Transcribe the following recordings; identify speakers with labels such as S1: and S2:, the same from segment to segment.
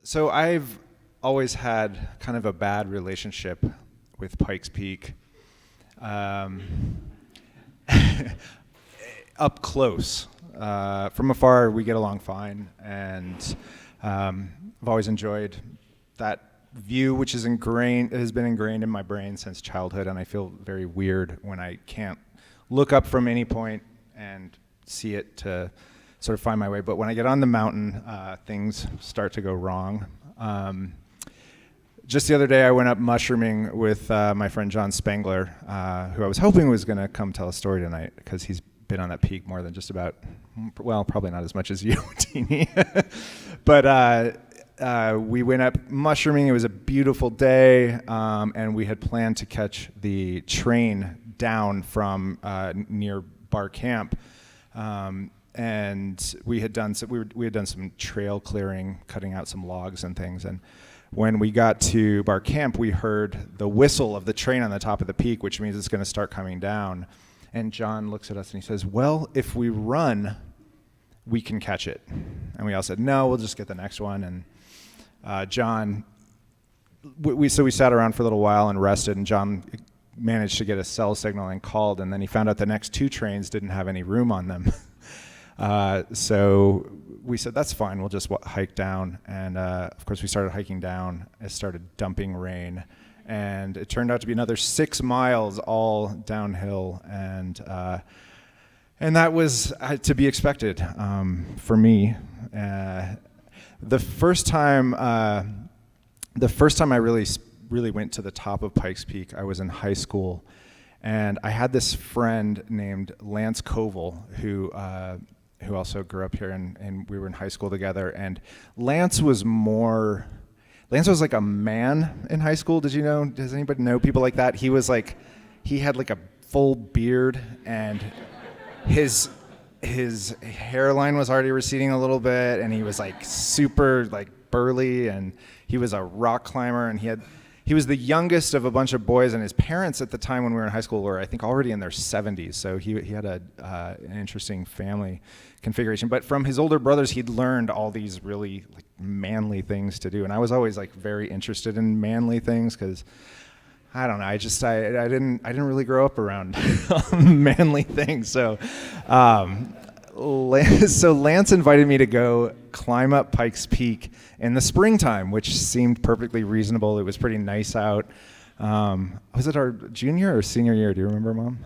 S1: So I've always had kind of a bad relationship with Pikes Peak. Up close. From afar, we get along fine, and I've always enjoyed that view, which is has been ingrained in my brain since childhood, and I feel very weird when I can't look up from any point and see it to sort of find my way. But when I get on the mountain, things start to go wrong. Just the other day, I went up mushrooming with my friend John Spengler, who I was hoping was going to come tell a story tonight, because he's been on that peak more than just about, well, probably not as much as you, Tini. But we went up mushrooming. It was a beautiful day, and we had planned to catch the train down from near Bar Camp. And we had done some trail clearing, cutting out some logs and things. And when we got to Bar Camp, we heard the whistle of the train on the top of the peak, which means it's going to start coming down. And John looks at us and he says, "Well, if we run, we can catch it." And we all said, "No, we'll just get the next one." And John, so we sat around for a little while and rested, and John managed to get a cell signal and called, and then he found out the next two trains didn't have any room on them. So we said, "That's fine, we'll just hike down." And of course we started hiking down. It started dumping rain, and it turned out to be another 6 miles all downhill, and that was to be expected for me. The first time I really went to the top of Pikes Peak, I was in high school, and I had this friend named Lance Koval who also grew up here, and we were in high school together. And Lance was like a man in high school. Did you know? Does anybody know people like that? He had like a full beard, and his hairline was already receding a little bit, and he was like super like burly, and he was a rock climber, and he was the youngest of a bunch of boys, and his parents at the time when we were in high school were, I think, already in their 70s. So he had an interesting family configuration. But from his older brothers, he'd learned all these really like manly things to do, and I was always like very interested in manly things because I don't know. I didn't really grow up around manly things. So Lance invited me to go climb up Pikes Peak in the springtime, which seemed perfectly reasonable. It was pretty nice out. Was it our junior or senior year? Do you remember, Mom?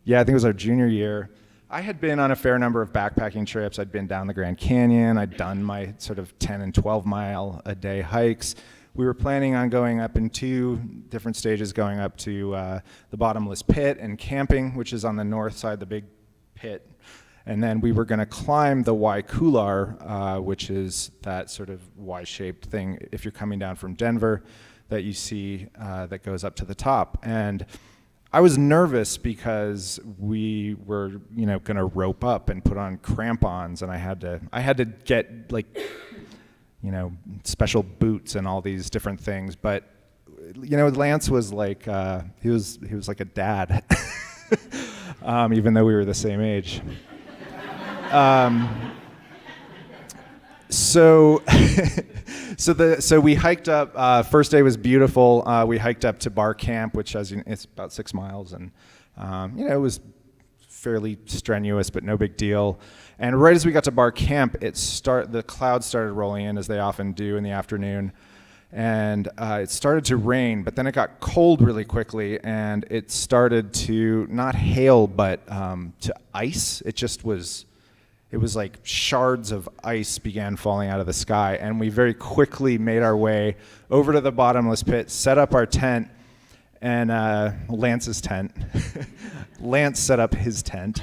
S1: Yeah, I think it was our junior year. I had been on a fair number of backpacking trips. I'd been down the Grand Canyon. I'd done my sort of 10 and 12 mile a day hikes. We were planning on going up in 2 different stages, going up to the bottomless pit and camping, which is on the north side, the big pit. And then we were going to climb the Waikular, which is that sort of Y-shaped thing, if you're coming down from Denver, that you see that goes up to the top. And I was nervous because we were, going to rope up and put on crampons, and I had to get like, special boots and all these different things. But Lance was like he was like a dad, even though we were the same age. So we hiked up. First day was beautiful. We hiked up to Bar Camp, which, as you know, it's about 6 miles, and it was fairly strenuous, but no big deal. And right as we got to Bar Camp, the clouds started rolling in, as they often do in the afternoon, and it started to rain. But then it got cold really quickly, and it started to not hail, but to ice. It was like shards of ice began falling out of the sky, and we very quickly made our way over to the bottomless pit, set up our tent, and Lance's tent. Lance set up his tent,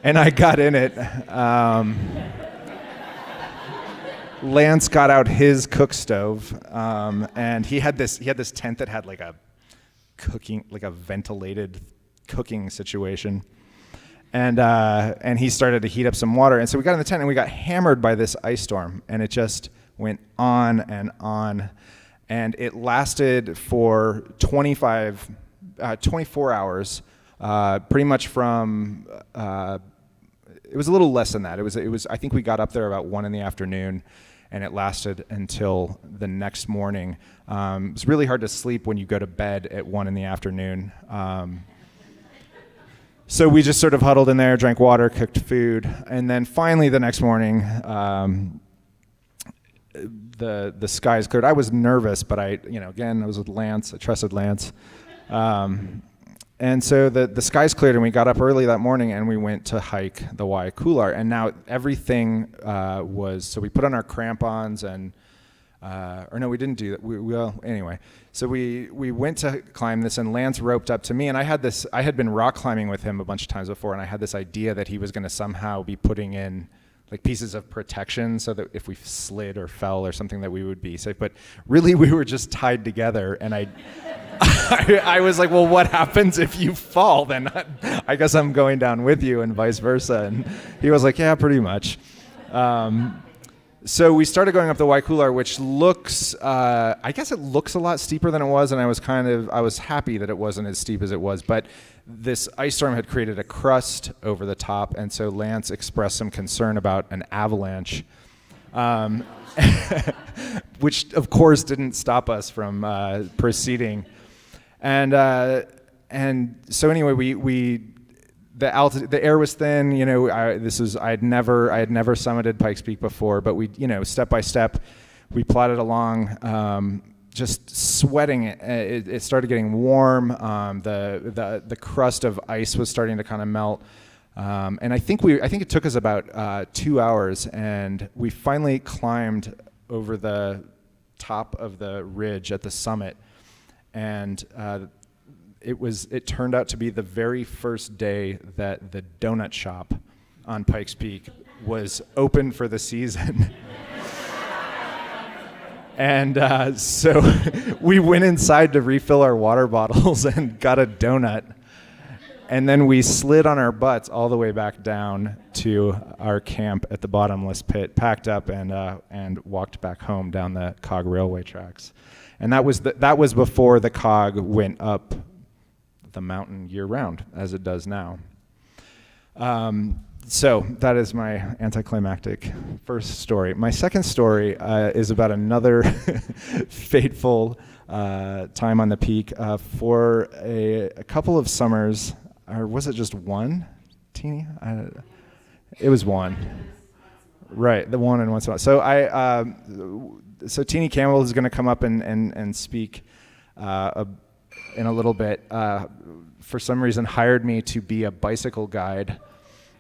S1: and I got in it. Lance got out his cook stove, and he had this tent that had like a ventilated cooking situation. And he started to heat up some water. And so we got in the tent and we got hammered by this ice storm. And it just went on and on. And it lasted for 24 hours, pretty much from it was a little less than that. It was. I think we got up there about 1 p.m, and it lasted until the next morning. It's really hard to sleep when you go to bed at 1 p.m. So we just sort of huddled in there, drank water, cooked food, and then finally the next morning, the skies cleared. I was nervous, but I was with Lance. I trusted Lance. And so the skies cleared, and we got up early that morning, and we went to hike the Waikular. And now everything so we put on our crampons, and or no, we didn't do that. Anyway, so we went to climb this, and Lance roped up to me, and I had been rock climbing with him a bunch of times before, and I had this idea that he was going to somehow be putting in like pieces of protection so that if we slid or fell or something that we would be safe. But really, we were just tied together, and I was like, well, what happens if you fall? Then I guess I'm going down with you, and vice versa. And he was like, yeah, pretty much. So we started going up the Waikular, which looks, I guess it looks a lot steeper than it was, and I was happy that it wasn't as steep as it was, but this ice storm had created a crust over the top, and so Lance expressed some concern about an avalanche, which of course didn't stop us from proceeding. And so anyway, the air was thin. I had never summited Pikes Peak before, but we, step by step, we plodded along, just sweating. It started getting warm. The crust of ice was starting to kind of melt, and I think it took us about 2 hours, and we finally climbed over the top of the ridge at the summit, and it turned out to be the very first day that the donut shop on Pikes Peak was open for the season. And so we went inside to refill our water bottles and got a donut. And then we slid on our butts all the way back down to our camp at the bottomless pit, packed up, and walked back home down the cog railway tracks. And that was before the cog went up the mountain year-round, as it does now. So that is my anticlimactic first story. My second story is about another fateful time on the peak. For a couple of summers, or was it just one, Tini? It was one. Right, the one and once in a while. So Tini Campbell is going to come up and speak in a little bit. For some reason, hired me to be a bicycle guide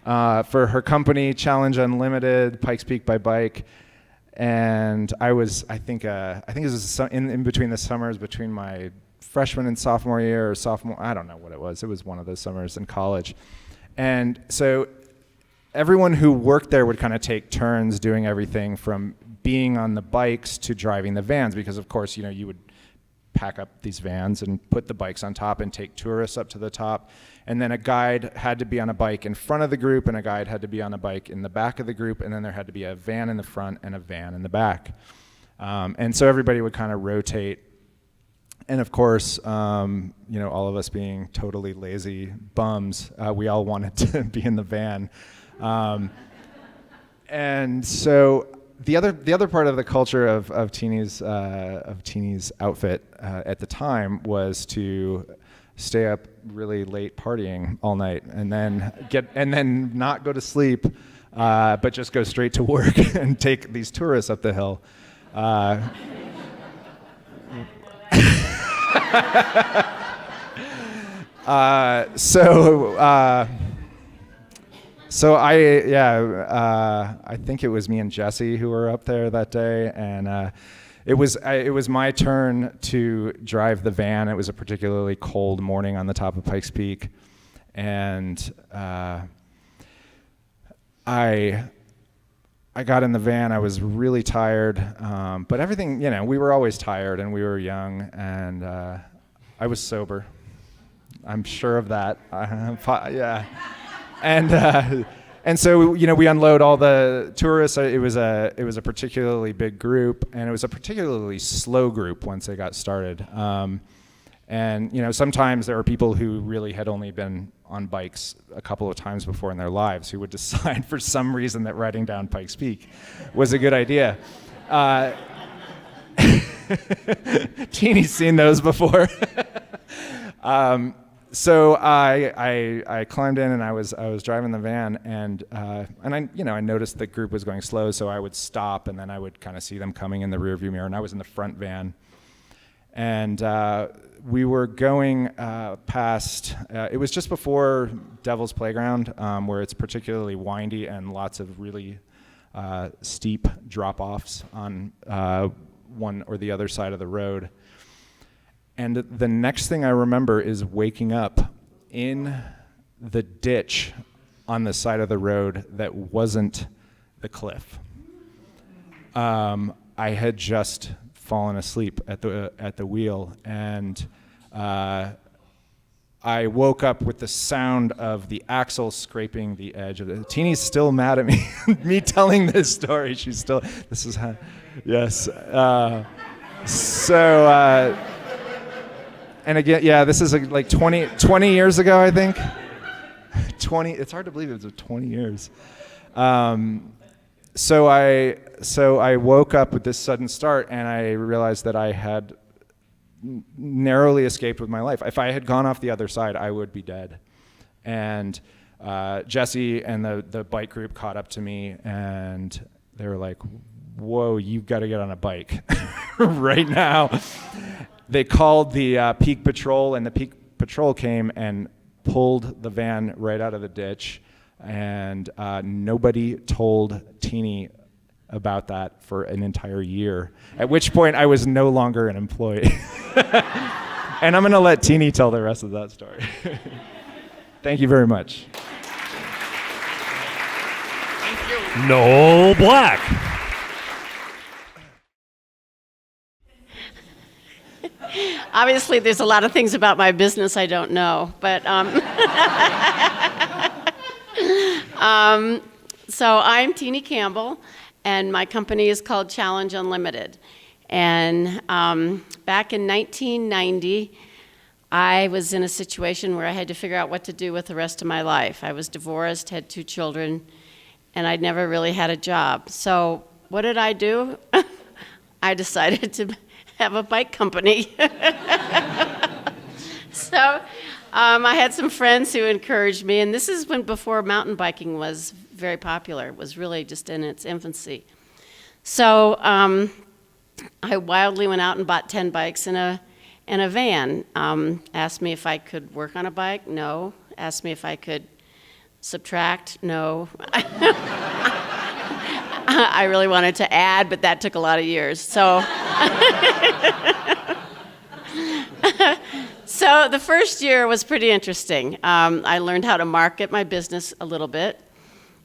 S1: for her company, Challenge Unlimited, Pikes Peak by Bike. And I think it was in between the summers, between my freshman and sophomore year, or sophomore, I don't know what it was. It was one of those summers in college. And so everyone who worked there would kind of take turns doing everything from being on the bikes to driving the vans, because of course, you would pack up these vans and put the bikes on top and take tourists up to the top. And then a guide had to be on a bike in front of the group, and a guide had to be on a bike in the back of the group, and then there had to be a van in the front and a van in the back. And so everybody would kind of rotate. And of course, all of us being totally lazy bums, we all wanted to be in the van. And so the other part of the culture of Tini's outfit at the time was to stay up really late partying all night, and then not go to sleep, but just go straight to work and take these tourists up the hill. So I think it was me and Jesse who were up there that day, and it was my turn to drive the van. It was a particularly cold morning on the top of Pikes Peak, and I got in the van. I was really tired, but everything, we were always tired, and we were young, and I was sober. I'm sure of that. Yeah. And so we unload all the tourists. It was a particularly big group, and it was a particularly slow group once they got started. And sometimes there were people who really had only been on bikes a couple of times before in their lives who would decide for some reason that riding down Pikes Peak was a good idea. Tini's seen those before. So I climbed in and I was driving the van, and I noticed the group was going slow, so I would stop and then I would kind of see them coming in the rearview mirror, and I was in the front van, and we were going past. It was just before Devil's Playground, where it's particularly windy and lots of really steep drop-offs on one or the other side of the road. And the next thing I remember is waking up in the ditch on the side of the road that wasn't the cliff. I had just fallen asleep at the wheel, and I woke up with the sound of the axle scraping the edge of it. Tini's still mad at me, me telling this story. She's still, this is how, yes. And again, yeah, this is like 20 years ago, I think. 20, it's hard to believe it was 20 years. So I woke up with this sudden start, and I realized that I had narrowly escaped with my life. If I had gone off the other side, I would be dead. And Jesse and the bike group caught up to me, and they were like, whoa, you've got to get on a bike right now. They called the Peak Patrol, and the Peak Patrol came and pulled the van right out of the ditch, and nobody told Tini about that for an entire year, at which point I was no longer an employee. And I'm going to let Tini tell the rest of that story. Thank you very much.
S2: Thank you. Noel Black.
S3: Obviously, there's a lot of things about my business I don't know, but so I'm Tini Campbell, and my company is called Challenge Unlimited. And back in 1990, I was in a situation where I had to figure out what to do with the rest of my life. I was divorced, had 2 children, and I'd never really had a job. So what did I do? I decided to have a bike company. So I had some friends who encouraged me, and this is before mountain biking was very popular. It was really just in its infancy. So I wildly went out and bought 10 bikes in a van. Asked me if I could work on a bike. No. Asked me if I could subtract. No. I really wanted to add, but that took a lot of years. So, so the first year was pretty interesting. I learned how to market my business a little bit,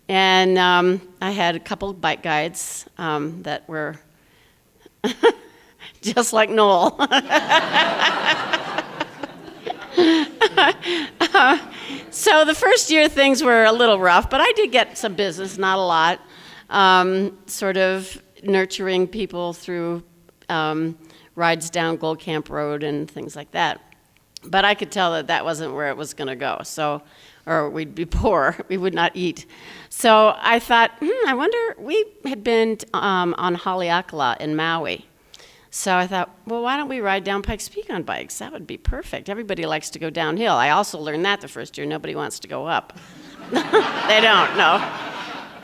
S3: and I had a couple of bike guides that were just like Noel. So the first year things were a little rough, but I did get some business, not a lot. Sort of nurturing people through rides down Gold Camp Road and things like that. But I could tell that that wasn't where it was going to go, so, or we'd be poor, we would not eat. So I thought, I wonder, we had been on Haleakala in Maui. So I thought, well, why don't we ride down Pikes Peak on bikes? That would be perfect. Everybody likes to go downhill. I also learned that the first year. Nobody wants to go up. They don't, no.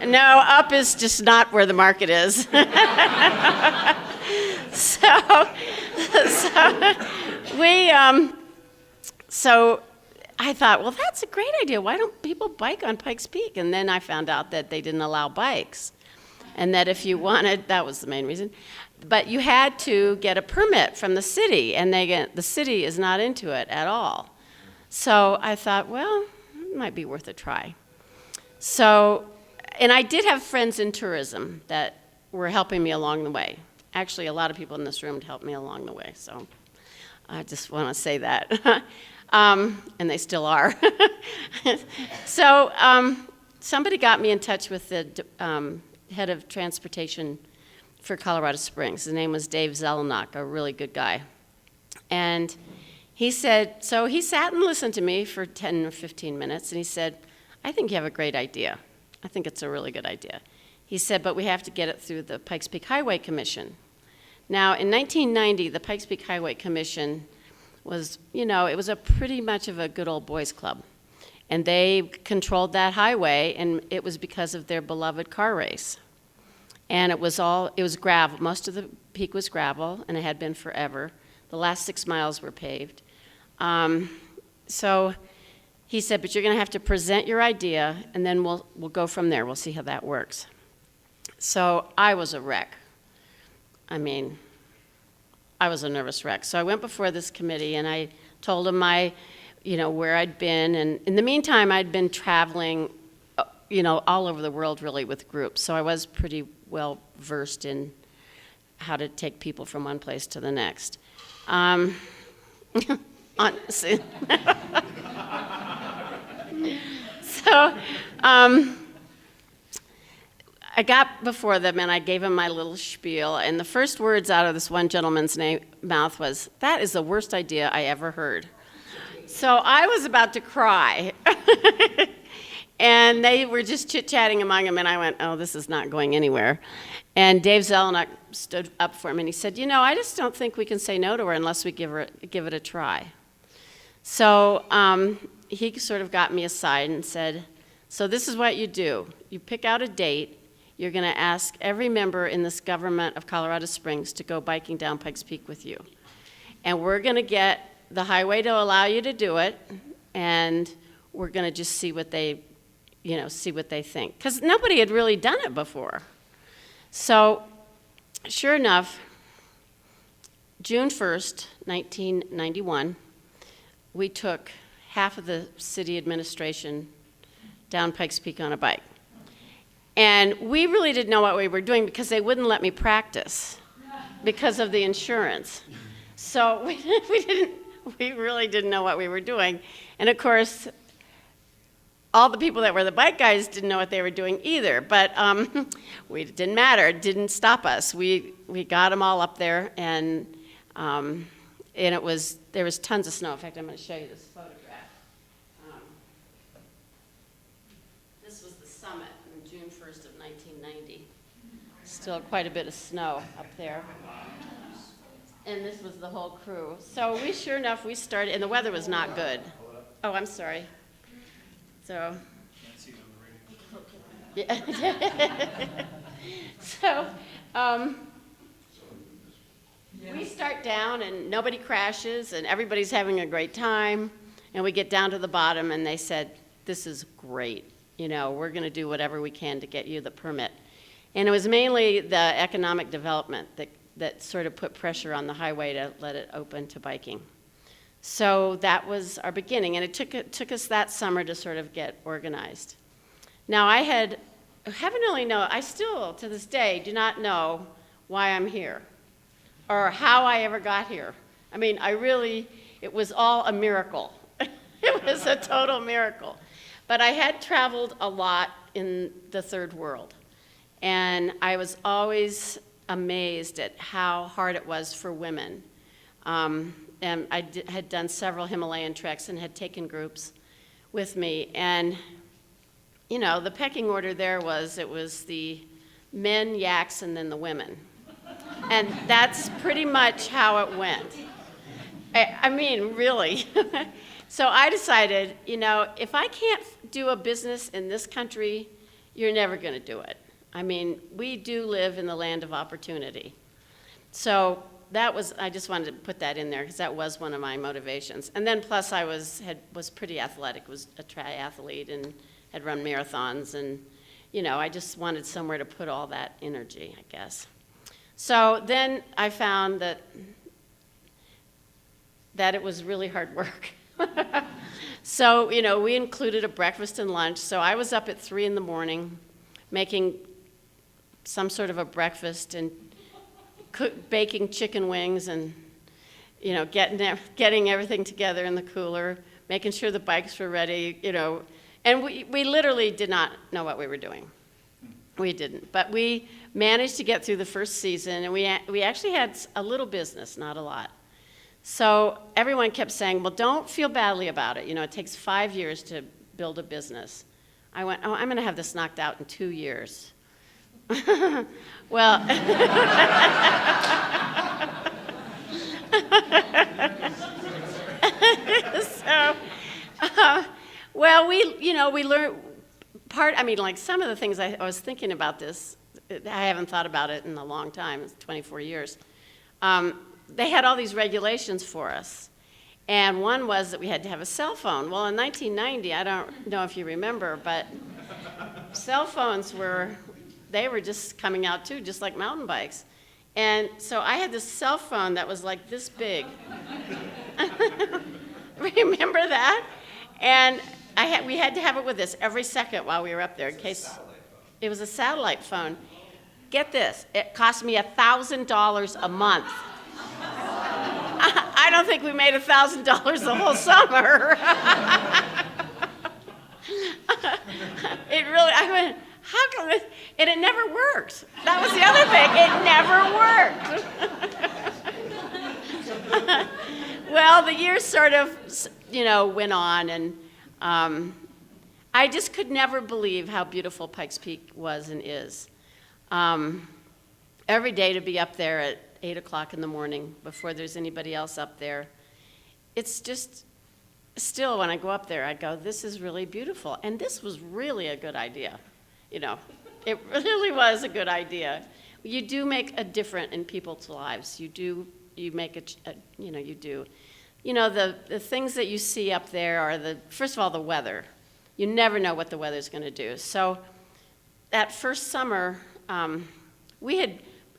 S3: No, up is just not where the market is. So I thought, well, that's a great idea. Why don't people bike on Pikes Peak? And then I found out that they didn't allow bikes. And that if you wanted, that was the main reason, but you had to get a permit from the city, and the city is not into it at all. So I thought, well, it might be worth a try. So, and I did have friends in tourism that were helping me along the way. Actually, a lot of people in this room helped me along the way, so I just want to say that. And they still are. So somebody got me in touch with the head of transportation for Colorado Springs. His name was Dave Zelenak, a really good guy. And he said, so he sat and listened to me for 10 or 15 minutes, and he said, I think you have a great idea. I think it's a really good idea. He said, but we have to get it through the Pikes Peak Highway Commission. Now, in 1990, the Pikes Peak Highway Commission was, it was a pretty much of a good old boys club. And they controlled that highway, and it was because of their beloved car race. And it was gravel. Most of the peak was gravel, and it had been forever. The last 6 miles were paved. So he said, but you're going to have to present your idea, and then we'll go from there. We'll see how that works. So I was a wreck. I was a nervous wreck. So I went before this committee, and I told them where I'd been. And in the meantime, I'd been traveling, all over the world, really, with groups. So I was pretty well versed in how to take people from one place to the next. I got before them and I gave him my little spiel, and the first words out of this one gentleman's mouth was, "That is the worst idea I ever heard." So I was about to cry. And they were just chit-chatting among them, and I went, oh, this is not going anywhere. And Dave Zelenak stood up for him, and he said, I just don't think we can say no to her unless we give it a try. So he sort of got me aside and said, so this is what you do. You pick out a date. You're going to ask every member in this government of Colorado Springs to go biking down Pikes Peak with you. And we're going to get the highway to allow you to do it, and we're going to just see what they think. Because nobody had really done it before. So, sure enough, June 1st, 1991, we took half of the city administration down Pikes Peak on a bike. And we really didn't know what we were doing because they wouldn't let me practice because of the insurance. So we really didn't know what we were doing. And of course, all the people that were the bike guys didn't know what they were doing either, but it didn't matter. It didn't stop us. We got them all up there, and there was tons of snow. In fact, I'm going to show you this photograph. This was the summit on June 1st of 1990. Still quite a bit of snow up there. And this was the whole crew. So sure enough, we started, and the weather was not good. Oh, I'm sorry. So, yeah. So, we start down and nobody crashes and everybody's having a great time. And we get down to the bottom and they said, this is great. We're going to do whatever we can to get you the permit. And it was mainly the economic development that sort of put pressure on the highway to let it open to biking. So that was our beginning, and it took us that summer to sort of get organized. Now I still to this day do not know why I'm here or how I ever got here. It was all a miracle. It was a total miracle. But I had traveled a lot in the third world, and I was always amazed at how hard it was for women. And I had done several Himalayan treks and had taken groups with me. And, the pecking order there was, it was the men, yaks, and then the women. And that's pretty much how it went. Really. So I decided, if I can't do a business in this country, you're never going to do it. We do live in the land of opportunity. So I just wanted to put that in there because that was one of my motivations. And then plus I was pretty athletic, was a triathlete and had run marathons, and I just wanted somewhere to put all that energy, I guess. So then I found that it was really hard work. So, we included a breakfast and lunch. So I was up at 3 a.m. making some sort of a breakfast and baking chicken wings and, getting everything together in the cooler, making sure the bikes were ready, And we literally did not know what we were doing. We didn't. But we managed to get through the first season, and we actually had a little business, not a lot. So everyone kept saying, well, don't feel badly about it. You know, it takes 5 years to build a business. I went, oh, I'm going to have this knocked out in 2 years. Well, so, well, we learned some of the things I was thinking about this, I haven't thought about it in a long time, it's 24 years. They had all these regulations for us. And one was that we had to have a cell phone. Well, in 1990, I don't know if you remember, but cell phones were just coming out too, just like mountain bikes. And so I had this cell phone that was like this big. Remember that? And we had to have it with us every second while we were up there in case it was a satellite phone. Get this, it cost me $1,000 a month. I don't think we made $1,000 the whole summer. I went, how come this? And it never worked. That was the other thing, it never worked. Well, the years sort of, went on, and I just could never believe how beautiful Pikes Peak was and is. Every day to be up there at 8 o'clock in the morning before there's anybody else up there. It's just, still when I go up there, I go, this is really beautiful. And this was really a good idea. It really was a good idea. You do make a difference in people's lives. You do. The things that you see up there are first of all, the weather. You never know what the weather's going to do. So that first summer, we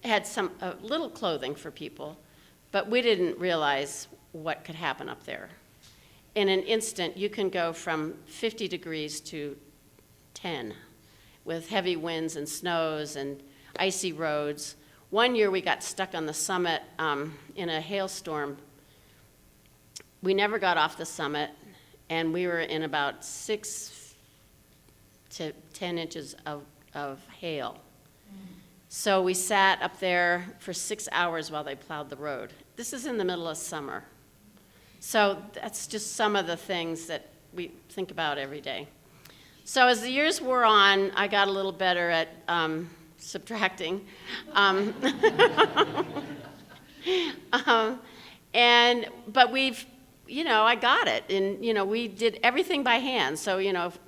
S3: had some little clothing for people, but we didn't realize what could happen up there. In an instant, you can go from 50 degrees to 10 with heavy winds and snows and icy roads. One year we got stuck on the summit in a hailstorm. We never got off the summit, and we were in about 6 to 10 inches of hail. So we sat up there for 6 hours while they plowed the road. This is in the middle of summer. So that's just some of the things that we think about every day. So as the years wore on, I got a little better at subtracting. But I got it. And, we did everything by hand. So,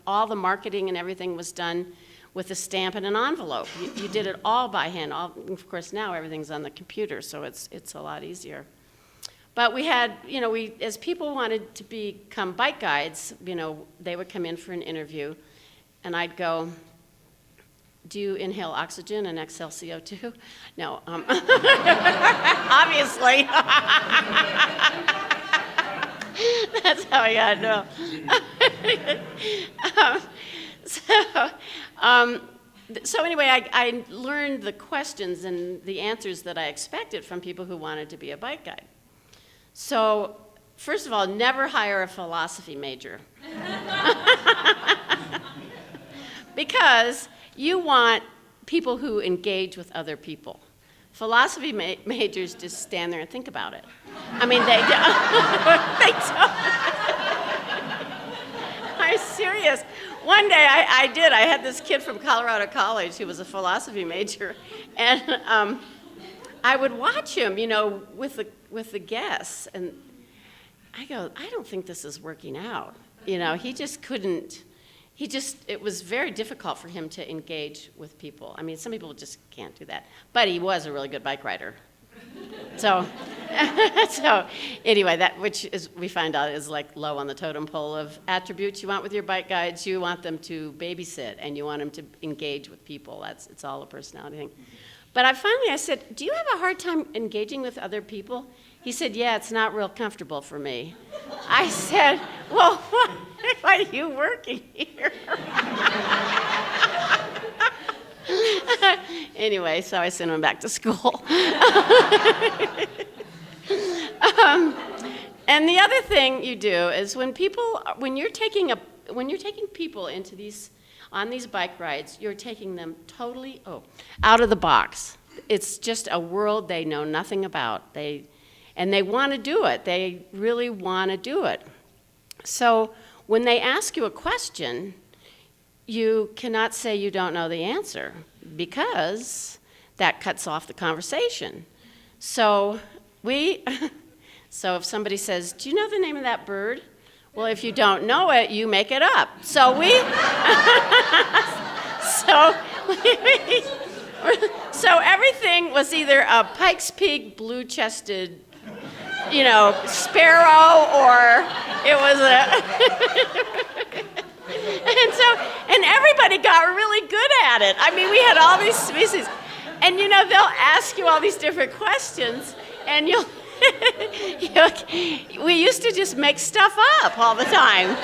S3: all the marketing and everything was done with a stamp and an envelope. You did it all by hand. Of course, now everything's on the computer, so it's a lot easier. But we had, as people wanted to become bike guides, they would come in for an interview, and I'd go, do you inhale oxygen and exhale CO2? No, obviously. That's how I got no. So anyway, I learned the questions and the answers that I expected from people who wanted to be a bike guide. So first of all, never hire a philosophy major. Because you want people who engage with other people. Philosophy majors just stand there and think about it. I mean, they don't. They don't. I'm serious. One day I did. I had this kid from Colorado College who was a philosophy major, and I would watch him, with the guests, and I go, I don't think this is working out. He just couldn't. It was very difficult for him to engage with people. I mean, some people just can't do that. But he was a really good bike rider. So anyway, we find out is like low on the totem pole of attributes you want with your bike guides. You want them to babysit, and you want them to engage with people. It's all a personality thing. But I said, do you have a hard time engaging with other people? He said, yeah, it's not real comfortable for me. I said, well, why are you working here? Anyway, so I sent him back to school. And the other thing you do is when you're taking people on these bike rides, you're taking them totally out of the box. It's just a world they know nothing about. And they want to do it. They really want to do it. So when they ask you a question, you cannot say you don't know the answer, because that cuts off the conversation. So so if somebody says, "Do you know the name of that bird?" Well, if you don't know it, you make it up. So so everything was either a Pikes Peak blue-chested, sparrow, or it was and everybody got really good at it. I mean, we had all these species, and they'll ask you all these different questions, and we used to just make stuff up all the time.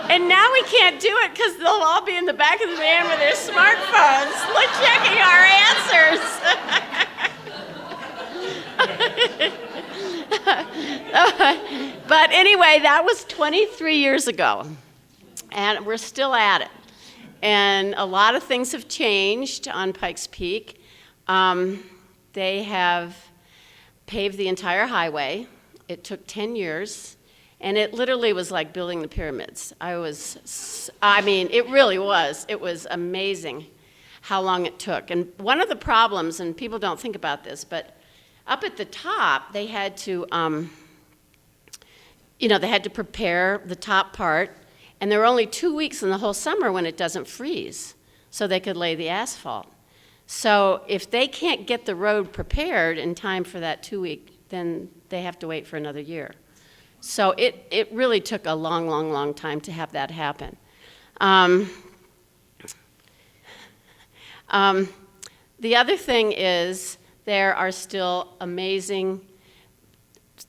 S3: And now we can't do it because they'll all be in the back of the van with their smartphones, checking our answers. But anyway, that was 23 years ago, and we're still at it. And a lot of things have changed on Pikes Peak. They have paved the entire highway. It took 10 years, and it literally was like building the pyramids. It really was. It was amazing how long it took. And one of the problems, and people don't think about this, but up at the top, they had to, they had to prepare the top part, and there were only 2 weeks in the whole summer when it doesn't freeze, so they could lay the asphalt. So if they can't get the road prepared in time for that 2 week, then they have to wait for another year. So it really took a long, long, long time to have that happen. The other thing is there are still amazing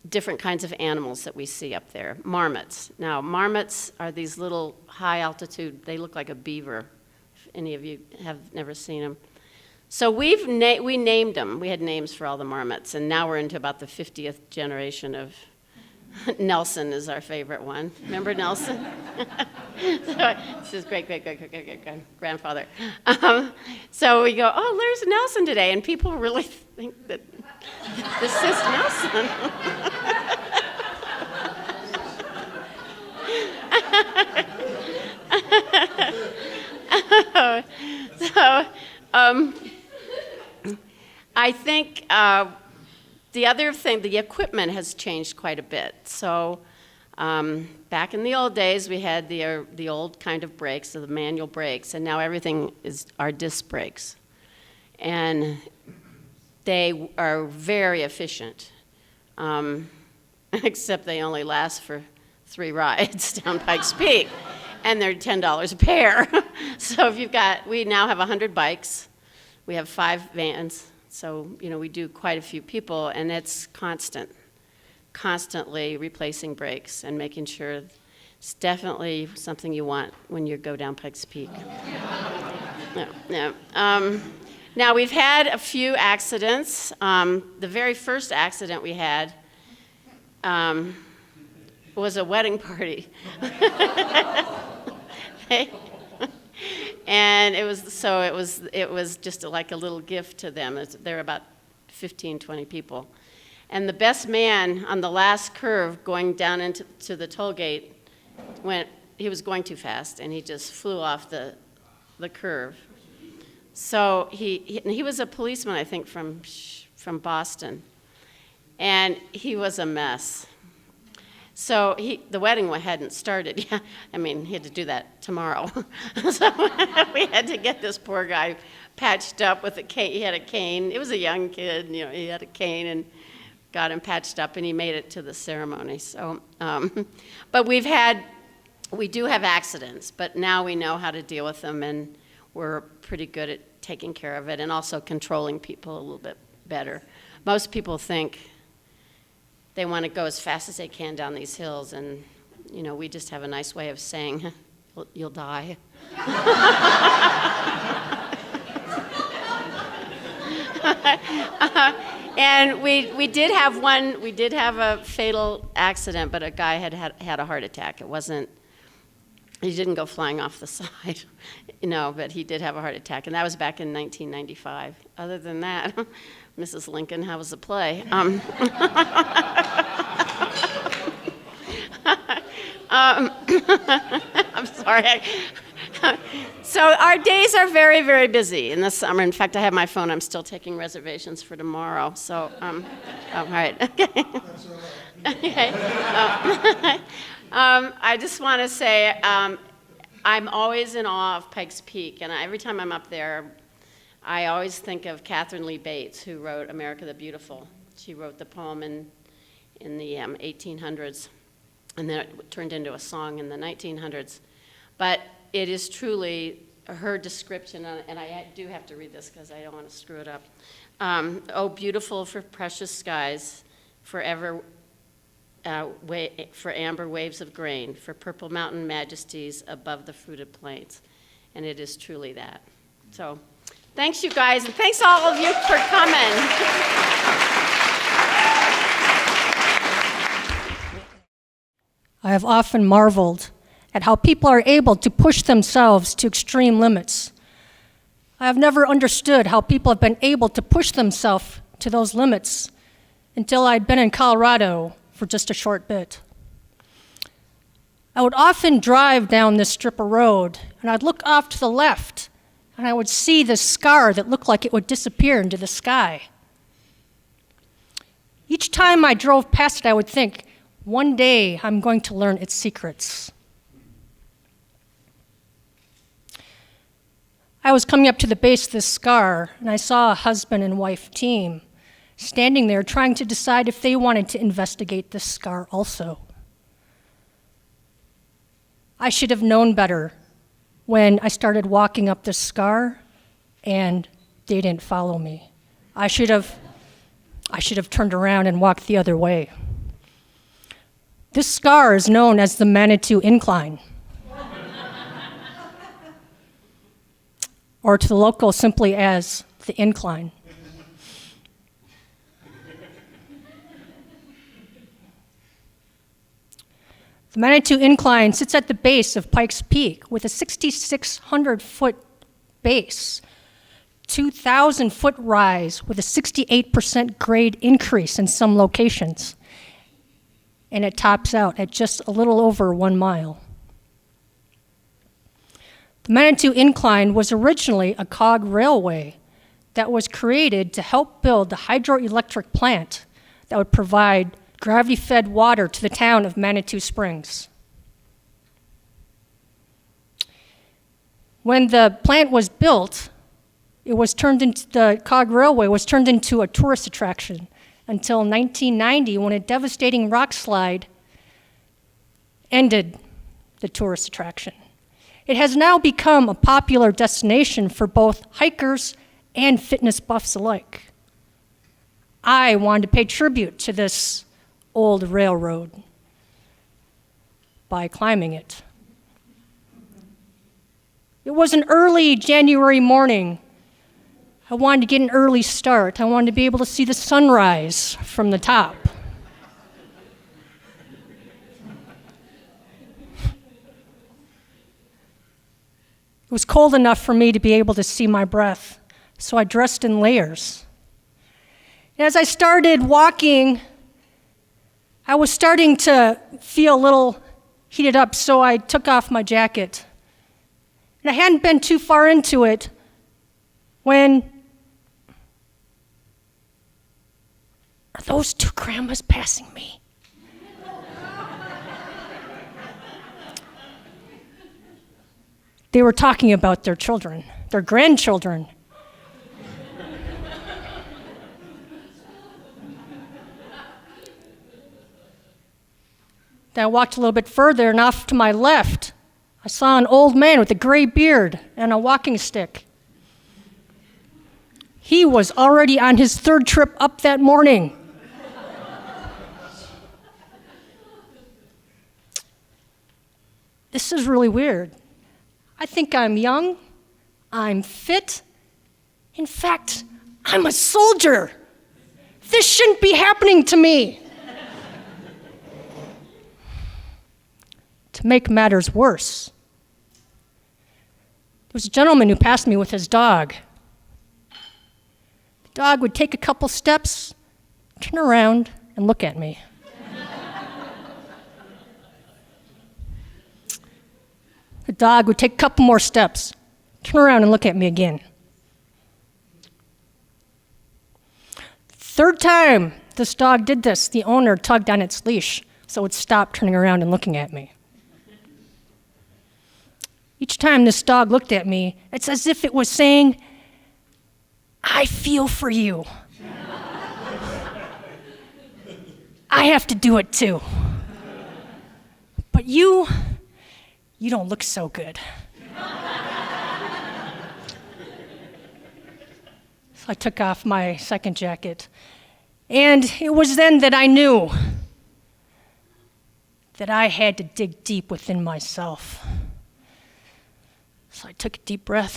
S3: different kinds of animals that we see up there. Marmots. Now, marmots are these little high altitude, they look like a beaver, if any of you have never seen them. So we named them. We had names for all the marmots, and now we're into about the 50th generation of Nelson is our favorite one. Remember Nelson? This is great-grandfather. So we go, "Oh, there's Nelson today," and people really think that this is Nelson. I think the other thing, the equipment has changed quite a bit. So back in the old days, we had the old kind of brakes, so the manual brakes, and now everything are disc brakes. And they are very efficient, except they only last for 3 rides down Pikes Peak, and they're $10 a pair. So we now have 100 bikes, we have 5 vans, so we do quite a few people, and it's constantly replacing brakes and making sure it's definitely something you want when you go down Pikes Peak. Now we've had a few accidents. The very first accident we had was a wedding party. And it was just like a little gift to them. There were about 15, 20 people. And the best man on the last curve going down into the toll gate he was going too fast, and he just flew off the curve. So he was a policeman, I think, from Boston. And he was a mess. So the wedding hadn't started yet. I mean, he had to do that tomorrow. So we had to get this poor guy patched up with a cane. He had a cane. It was a young kid, he had a cane, and got him patched up, and he made it to the ceremony. So, but we do have accidents, but now we know how to deal with them, and we're pretty good at taking care of it and also controlling people a little bit better. Most people think they want to go as fast as they can down these hills, and we just have a nice way of saying, "You'll die." And we did have a fatal accident, but a guy had a heart attack. It wasn't He didn't go flying off the side, but he did have a heart attack, and that was back in 1995. Other than that, Mrs. Lincoln, how was the play? I'm sorry. So our days are very, very busy in the summer. In fact, I have my phone. I'm still taking reservations for tomorrow. So, all right. Okay. Okay. I just want to say I'm always in awe of Pikes Peak, and every time I'm up there, I always think of Catherine Lee Bates, who wrote America the Beautiful. She wrote the poem in the 1800s, and then it turned into a song in the 1900s. But it is truly her description, and I do have to read this because I don't want to screw it up. Oh, beautiful for precious skies, forever for amber waves of grain, for purple mountain majesties above the fruited plains. And it is truly that. So thanks, you guys, and thanks all of you for coming.
S4: I have often marveled at how people are able to push themselves to extreme limits. I have never understood how people have been able to push themselves to those limits until I'd been in Colorado for just a short bit. I would often drive down this strip of road, and I'd look off to the left, and I would see this scar that looked like it would disappear into the sky. Each time I drove past it, I would think, one day I'm going to learn its secrets. I was coming up to the base of this scar, and I saw a husband and wife team standing there trying to decide if they wanted to investigate this scar also. I should have known better when I started walking up this scar, and they didn't follow me. I should have turned around and walked the other way. This scar is known as the Manitou Incline, or to the local simply as the Incline. The Manitou Incline sits at the base of Pikes Peak with a 6,600-foot base, 2,000-foot rise with a 68% grade increase in some locations, and it tops out at just a little over 1 mile. The Manitou Incline was originally a cog railway that was created to help build the hydroelectric plant that would provide gravity-fed water to the town of Manitou Springs. When the plant was built, the cog railway was turned into a tourist attraction until 1990, when a devastating rock slide ended the tourist attraction. It has now become a popular destination for both hikers and fitness buffs alike. I wanted to pay tribute to this old railroad by climbing it. It was an early January morning. I wanted to get an early start. I wanted to be able to see the sunrise from the top. It was cold enough for me to be able to see my breath, so I dressed in layers. And as I started walking, I was starting to feel a little heated up, so I took off my jacket. And I hadn't been too far into it when, are those two grandmas passing me? They were talking about their children, their grandchildren. Then I walked a little bit further, and off to my left, I saw an old man with a gray beard and a walking stick. He was already on his third trip up that morning. This is really weird. I think I'm young, I'm fit. In fact, I'm a soldier. This shouldn't be happening to me. To make matters worse, was a gentleman who passed me with his dog. The dog would take a couple steps, turn around, and look at me. The dog would take a couple more steps, turn around and look at me again. Third time this dog did this, the owner tugged on its leash so it would stop turning around and looking at me. Each time this dog looked at me, it's as if it was saying, I feel for you. I have to do it too. But you don't look so good. So I took off my second jacket. And it was then that I knew that I had to dig deep within myself. So I took a deep breath.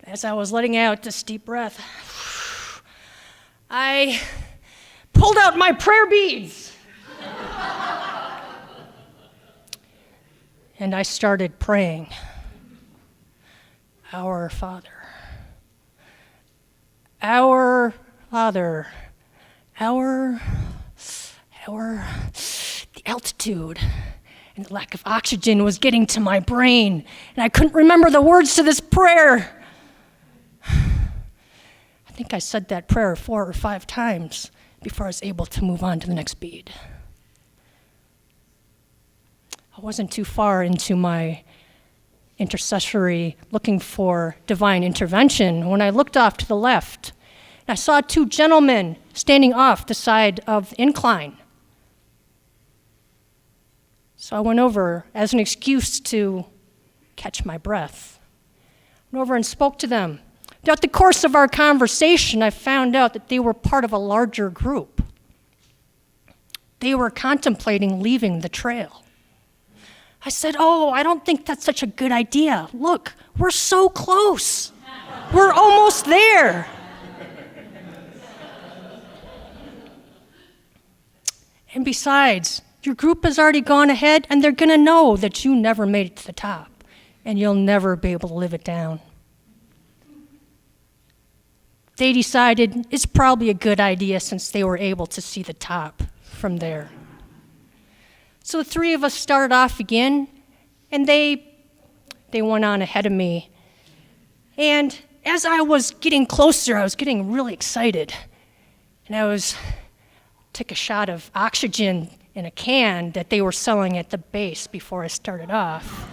S4: As I was letting out this deep breath, I pulled out my prayer beads. And I started praying. Our Father, the altitude and the lack of oxygen was getting to my brain, and I couldn't remember the words to this prayer. I think I said that prayer 4 or 5 times before I was able to move on to the next bead. I wasn't too far into my intercessory looking for divine intervention when I looked off to the left. And I saw 2 gentlemen standing off the side of the incline. So I went over as an excuse to catch my breath. Went over and spoke to them. Throughout the course of our conversation, I found out that they were part of a larger group. They were contemplating leaving the trail. I said, oh, I don't think that's such a good idea. Look, we're so close. We're almost there. And besides, your group has already gone ahead, and they're going to know that you never made it to the top, and you'll never be able to live it down. They decided it's probably a good idea since they were able to see the top from there. So the 3 of us started off again, and they went on ahead of me. And as I was getting closer, I was getting really excited. And I took a shot of oxygen in a can that they were selling at the base before I started off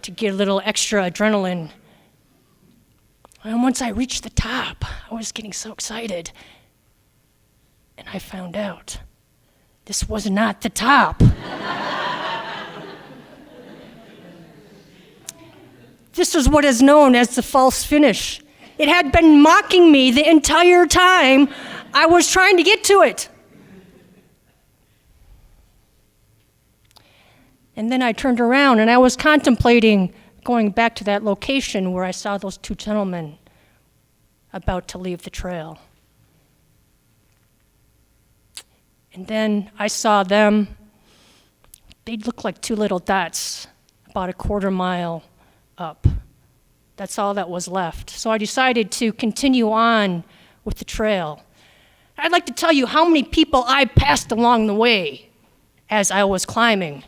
S4: to get a little extra adrenaline. And once I reached the top, I was getting so excited. And I found out this was not the top. This is what is known as the false finish. It had been mocking me the entire time I was trying to get to it. And then I turned around and I was contemplating going back to that location where I saw those 2 gentlemen about to leave the trail. And then I saw them. They looked like 2 little dots about a 1/4 mile up. That's all that was left. So I decided to continue on with the trail. I'd like to tell you how many people I passed along the way as I was climbing.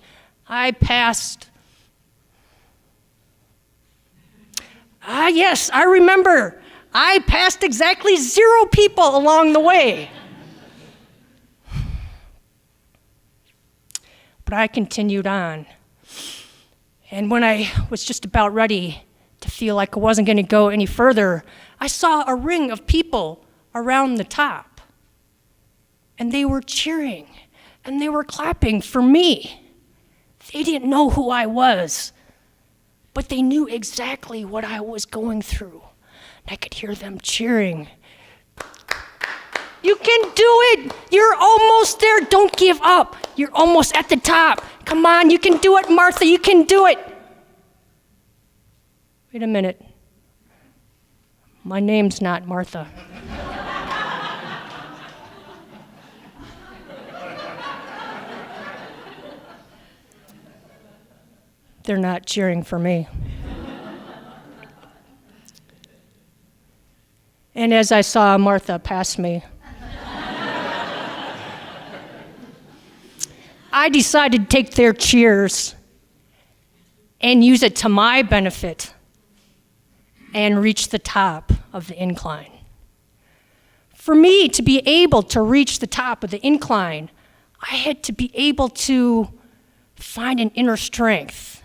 S4: Yes, I remember. I passed exactly 0 people along the way. But I continued on. And when I was just about ready to feel like I wasn't going to go any further, I saw a ring of people around the top. And they were cheering, and they were clapping for me. They didn't know who I was, but they knew exactly what I was going through. And I could hear them cheering. You can do it. You're almost there. Don't give up. You're almost at the top. Come on, you can do it, Martha. You can do it. Wait a minute. My name's not Martha. they're not cheering for me. And as I saw Martha pass me, I decided to take their cheers and use it to my benefit and reach the top of the incline. For me to be able to reach the top of the incline, I had to be able to find an inner strength,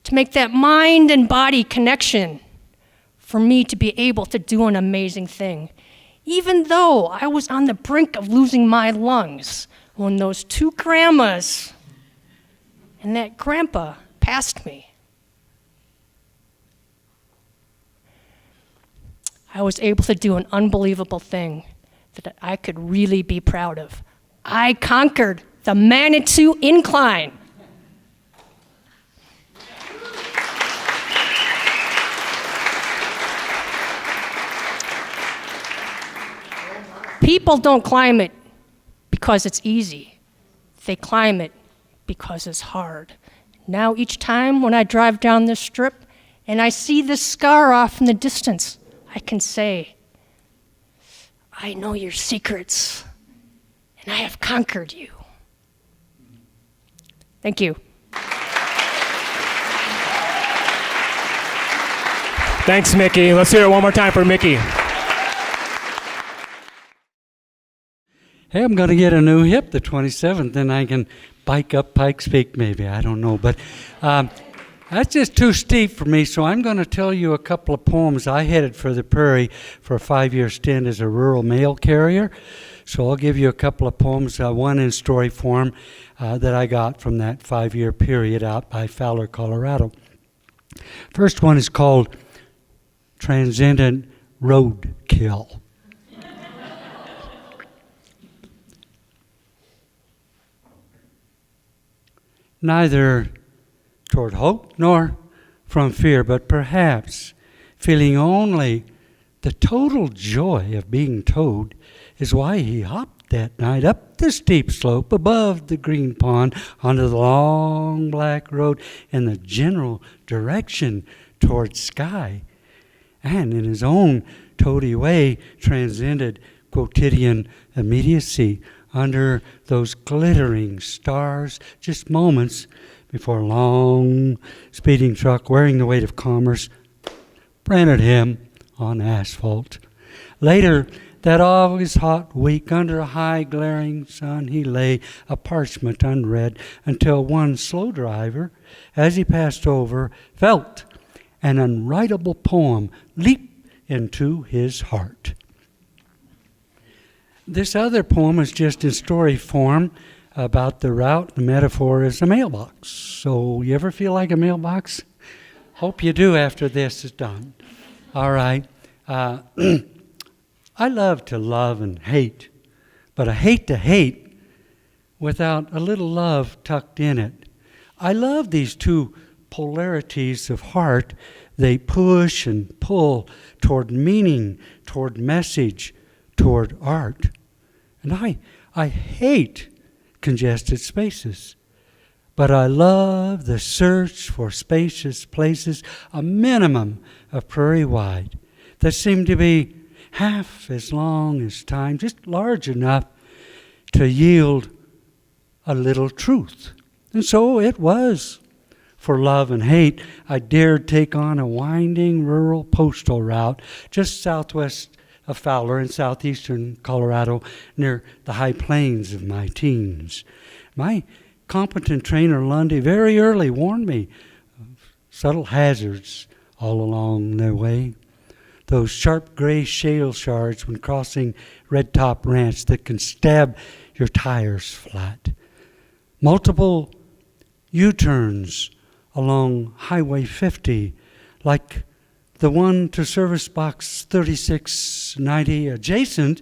S4: to make that mind and body connection for me to be able to do an amazing thing. Even though I was on the brink of losing my lungs when those two grandmas and that grandpa passed me. I was able to do an unbelievable thing that I could really be proud of. I conquered the Manitou Incline. People don't climb it because it's easy. They climb it because it's hard. Now each time when I drive down this strip and I see this scar off in the distance, I can say, I know your secrets, and I have conquered you. Thank you.
S2: Thanks, Mikki. Let's hear it one more time for Mikki.
S5: Hey, I'm going to get a new hip the 27th, and I can bike up Pikes Peak maybe. I don't know. But that's just too steep for me, so I'm going to tell you a couple of poems. I headed for the prairie for a 5-year stint as a rural mail carrier. So I'll give you a couple of poems, one in story form that I got from that 5-year period out by Fowler, Colorado. First one is called Transcendent Roadkill. Neither toward hope nor from fear, but perhaps feeling only the total joy of being towed is why he hopped that night up the steep slope above the green pond onto the long black road in the general direction toward sky, and in his own toady way transcended quotidian immediacy under those glittering stars, just moments before a long speeding truck wearing the weight of commerce branded him on asphalt. Later, that August hot week, under a high glaring sun, he lay a parchment unread until one slow driver, as he passed over, felt an unwritable poem leap into his heart. This other poem is just in story form about the route. The metaphor is a mailbox. So you ever feel like a mailbox? Hope you do after this is done. All right. I love to love and hate, but I hate to hate without a little love tucked in it. I love these two polarities of heart. They push and pull toward meaning, toward message, toward art. And I hate congested spaces, but I love the search for spacious places, a minimum of prairie wide, that seem to be half as long as time, just large enough to yield a little truth. And so it was. For love and hate, I dared take on a winding rural postal route just southwest of Fowler in southeastern Colorado near the high plains of my teens. My competent trainer, Lundy, very early warned me of subtle hazards all along their way. Those sharp gray shale shards when crossing Red Top Ranch that can stab your tires flat. Multiple U-turns along Highway 50, like the one to Service Box 3690 adjacent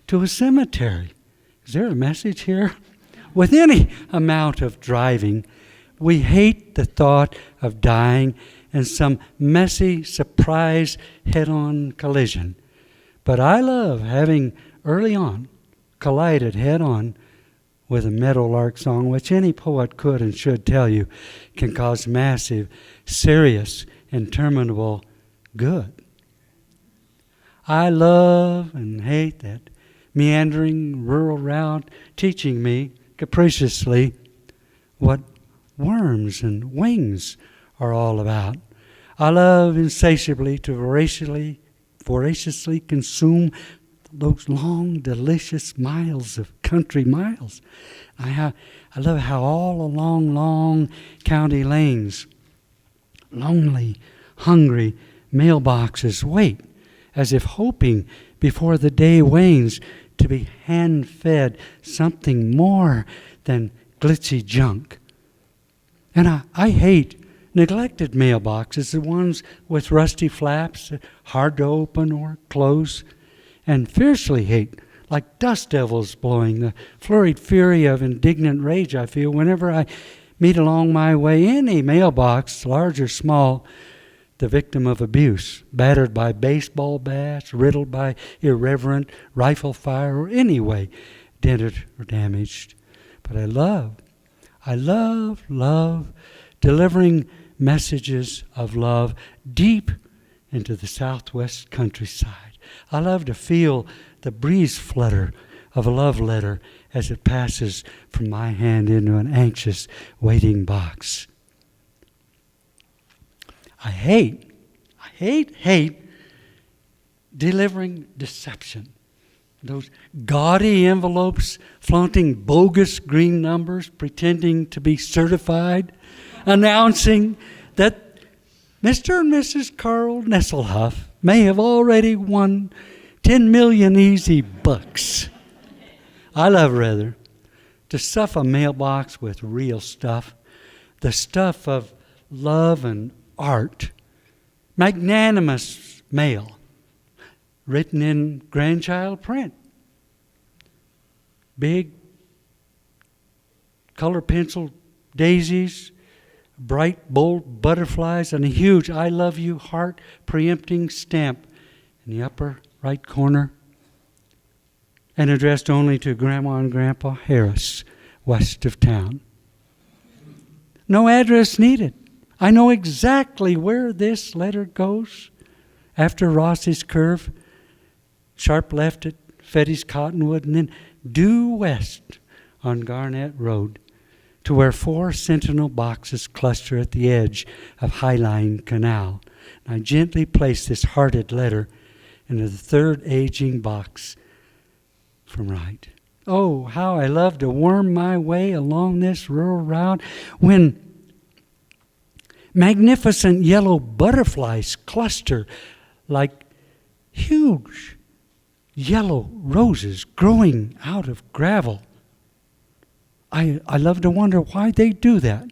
S5: to a cemetery. Is there a message here? With any amount of driving, we hate the thought of dying in some messy, surprise, head-on collision. But I love having early on collided head-on with a meadowlark song, which any poet could and should tell you can cause massive, serious, interminable good. I love and hate that meandering rural route teaching me capriciously what worms and wings are all about. I love insatiably to voraciously consume those long, delicious miles of country miles. I love how all along long county lanes, lonely, hungry mailboxes wait, as if hoping before the day wanes to be hand-fed something more than glitzy junk. And I hate neglected mailboxes, the ones with rusty flaps, hard to open or close, and fiercely hate, like dust devils blowing, the flurried fury of indignant rage I feel whenever I meet along my way any mailbox, large or small, the victim of abuse, battered by baseball bats, riddled by irreverent rifle fire, or anyway dented or damaged. But I love delivering messages of love deep into the southwest countryside. I love to feel the breeze flutter of a love letter as it passes from my hand into an anxious waiting box. I hate delivering deception. Those gaudy envelopes flaunting bogus green numbers, pretending to be certified, announcing that Mr. and Mrs. Carl Nesselhuff may have already won 10 million easy bucks. I love rather to stuff a mailbox with real stuff, the stuff of love and art, magnanimous mail, written in grandchild print, big color pencil daisies, bright, bold butterflies, and a huge I love you heart preempting stamp in the upper right corner, and addressed only to Grandma and Grandpa Harris, west of town. No address needed. I know exactly where this letter goes. After Ross's curve, sharp left at Fetty's Cottonwood, and then due west on Garnett Road to where 4 sentinel boxes cluster at the edge of Highline Canal. And I gently place this hearted letter into the third aging box from right. Oh, how I love to worm my way along this rural route when magnificent yellow butterflies cluster like huge yellow roses growing out of gravel. I love to wonder why they do that.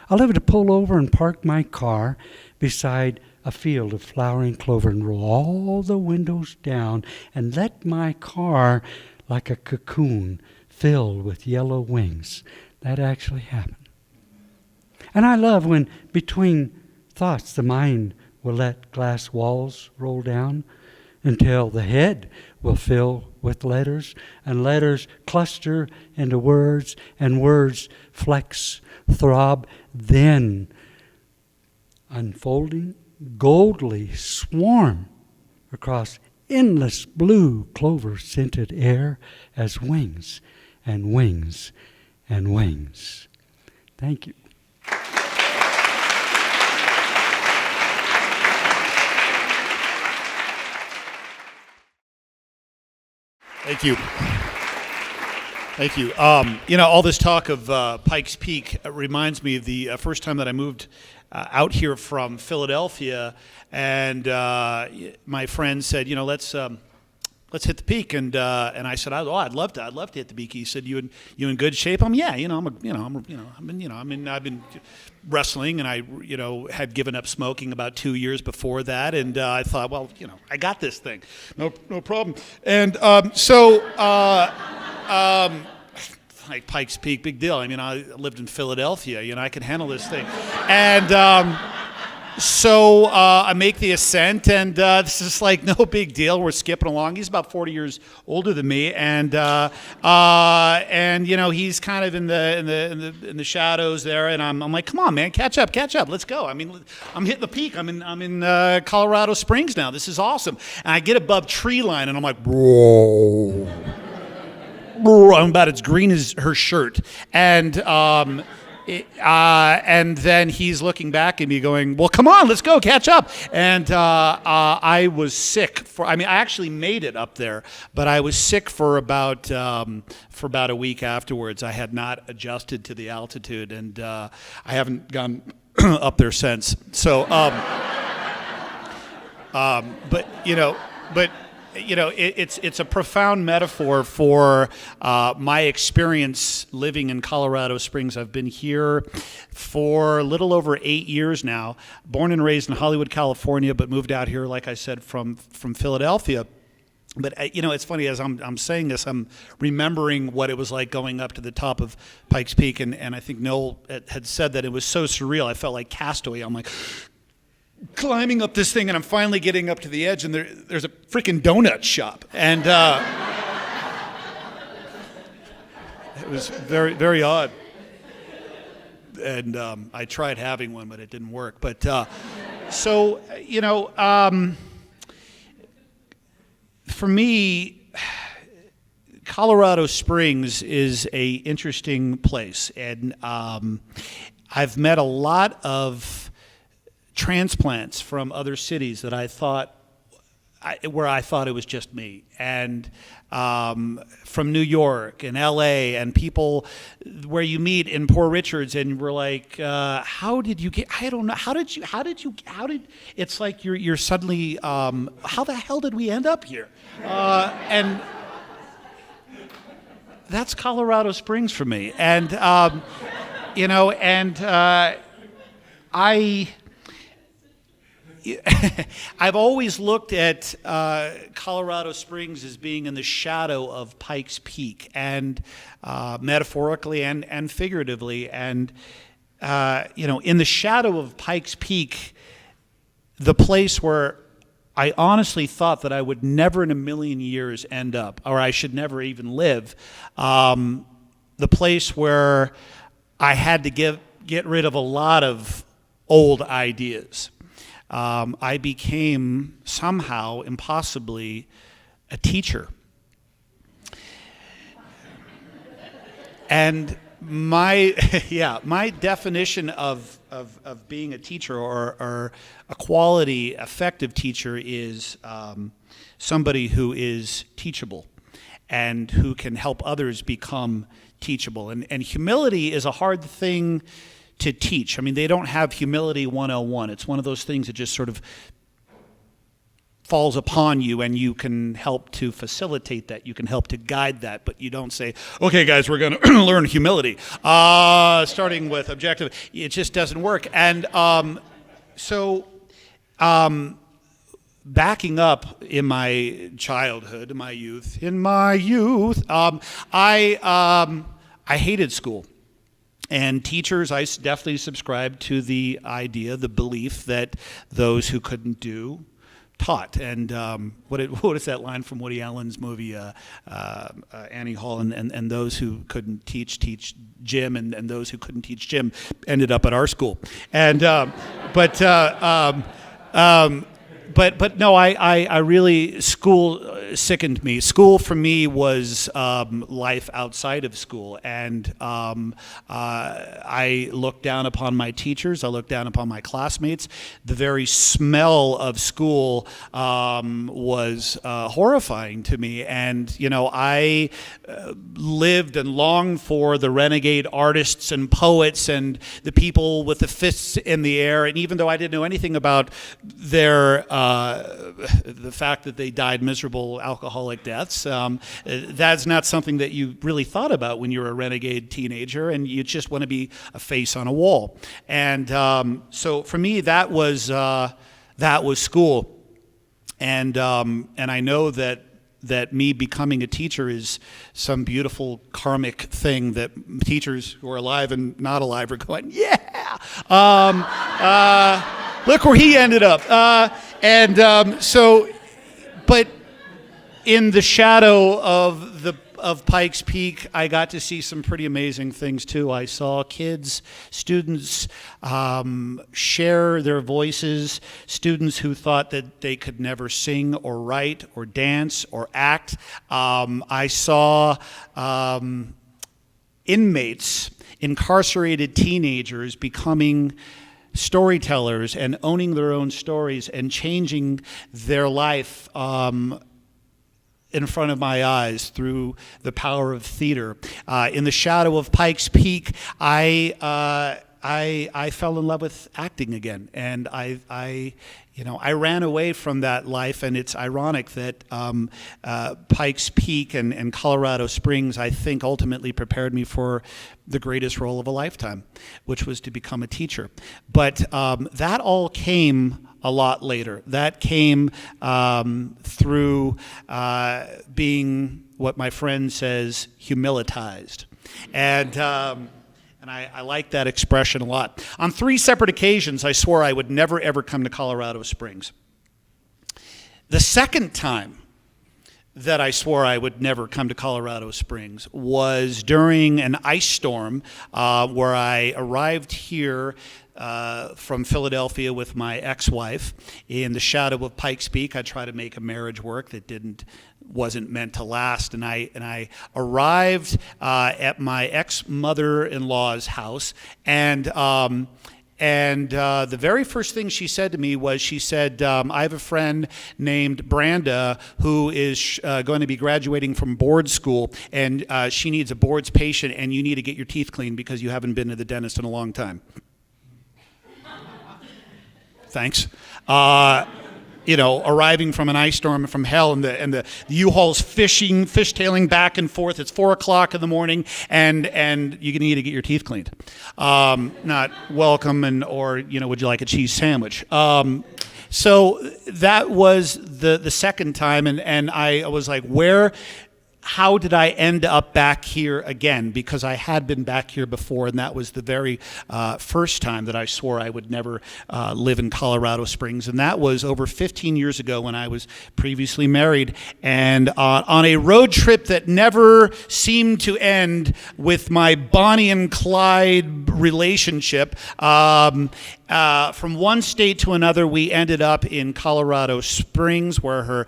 S5: I love to pull over and park my car beside a field of flowering clover and roll all the windows down and let my car, like a cocoon, fill with yellow wings. That actually happened. And I love when between thoughts the mind will let glass walls roll down until the head will fill with letters, and letters cluster into words, and words flex, throb, then unfolding, goldly swarm across endless blue clover-scented air as wings and wings and wings. Thank you.
S6: Thank you. Thank you. All this talk of Pikes Peak reminds me of the first time that I moved out here from Philadelphia, and my friend said, let's hit the peak, and I said, I'd love to hit the peak. He said, you in good shape? I've been wrestling, and I had given up smoking about 2 years before that, and I thought, I got this thing, no problem. And like Pikes Peak, big deal. I lived in Philadelphia, I could handle this thing, and So I make the ascent, and this is like no big deal. We're skipping along. He's about 40 years older than me, and you know, he's kind of in the shadows there, and I'm like, come on, man, catch up, let's go. I mean, I'm hitting the peak. I'm in Colorado Springs now. This is awesome. And I get above tree line, and I'm like, whoa. I'm about as green as her shirt, and then he's looking back at me going, well, come on, let's go, catch up. And I was sick I actually made it up there, but I was sick for about a week afterwards. I had not adjusted to the altitude, and I haven't gone up there since. So, it's a profound metaphor for my experience living in Colorado Springs. I've been here for a little over 8 years now. Born and raised in Hollywood, California, but moved out here, like I said, from Philadelphia. But it's funny, as I'm saying this, I'm remembering what it was like going up to the top of Pikes Peak, and I think Noel had said that it was so surreal. I felt like Castaway. I'm like climbing up this thing, and I'm finally getting up to the edge, and there's a freaking donut shop, and it was very, very odd. And I tried having one, but it didn't work. But for me, Colorado Springs is a interesting place, and I've met a lot of transplants from other cities that I thought it was just me, and from New York and LA, and people where you meet in Port Richards, and we're like, how did you get? I don't know. How did it's like you're suddenly, how the hell did we end up here? And that's Colorado Springs for me, and I've always looked at Colorado Springs as being in the shadow of Pikes Peak, and metaphorically and figuratively. And in the shadow of Pikes Peak, the place where I honestly thought that I would never in a million years end up, or I should never even live, the place where I had to get rid of a lot of old ideas. I became somehow, impossibly, a teacher. And my definition of being a teacher, or a quality, effective teacher, is somebody who is teachable and who can help others become teachable. And humility is a hard thing to teach. I mean, they don't have humility 101. It's one of those things that just sort of falls upon you, and you can help to facilitate that. You can help to guide that, but you don't say, okay, guys, we're going to learn humility, starting with objective. It just doesn't work. And backing up in my childhood, in my youth, I hated school. And teachers, I definitely subscribed to the idea, the belief that those who couldn't do taught. And what is that line from Woody Allen's movie, Annie Hall, and those who couldn't teach gym, and those who couldn't teach gym ended up at our school. And but no, I really, school sickened me. School for me was life outside of school, and I looked down upon my teachers. I looked down upon my classmates. The very smell of school was horrifying to me, and I lived and longed for the renegade artists and poets and the people with the fists in the air. And even though I didn't know anything about their the fact that they died miserable alcoholic deaths, that's not something that you really thought about when you're a renegade teenager, and you just want to be a face on a wall. And so for me, that was school. And I know that me becoming a teacher is some beautiful karmic thing that teachers who are alive and not alive are going, yeah. Look where he ended up. But in the shadow of Pikes Peak, I got to see some pretty amazing things too. I saw students share their voices, students who thought that they could never sing or write or dance or act. I saw inmates, incarcerated teenagers becoming storytellers and owning their own stories and changing their life in front of my eyes through the power of theater. In the shadow of Pikes Peak, I fell in love with acting again, and I ran away from that life, and it's ironic that Pikes Peak and Colorado Springs, I think, ultimately prepared me for the greatest role of a lifetime, which was to become a teacher. But that all came a lot later. That came through being what my friend says, humilitized. And I like that expression a lot. On 3 separate occasions, I swore I would never, ever come to Colorado Springs. The second time that I swore I would never come to Colorado Springs was during an ice storm where I arrived here from Philadelphia with my ex-wife. In the shadow of Pikes Peak, I tried to make a marriage work that wasn't meant to last, and I arrived at my ex-mother-in-law's house, and the very first thing she said to me was, she said, I have a friend named Branda who is going to be graduating from board school, and she needs a boards patient, and you need to get your teeth cleaned because you haven't been to the dentist in a long time. Thanks. Arriving from an ice storm from hell, and the U-Haul's fishtailing back and forth. It's 4 o'clock in the morning, and you need to get your teeth cleaned. Not welcome, or would you like a cheese sandwich? So that was the second time, and I was like, how did I end up back here again? Because I had been back here before, and that was the very first time that I swore I would never live in Colorado Springs. And that was over 15 years ago when I was previously married. And on a road trip that never seemed to end with my Bonnie and Clyde relationship, from one state to another, we ended up in Colorado Springs, where her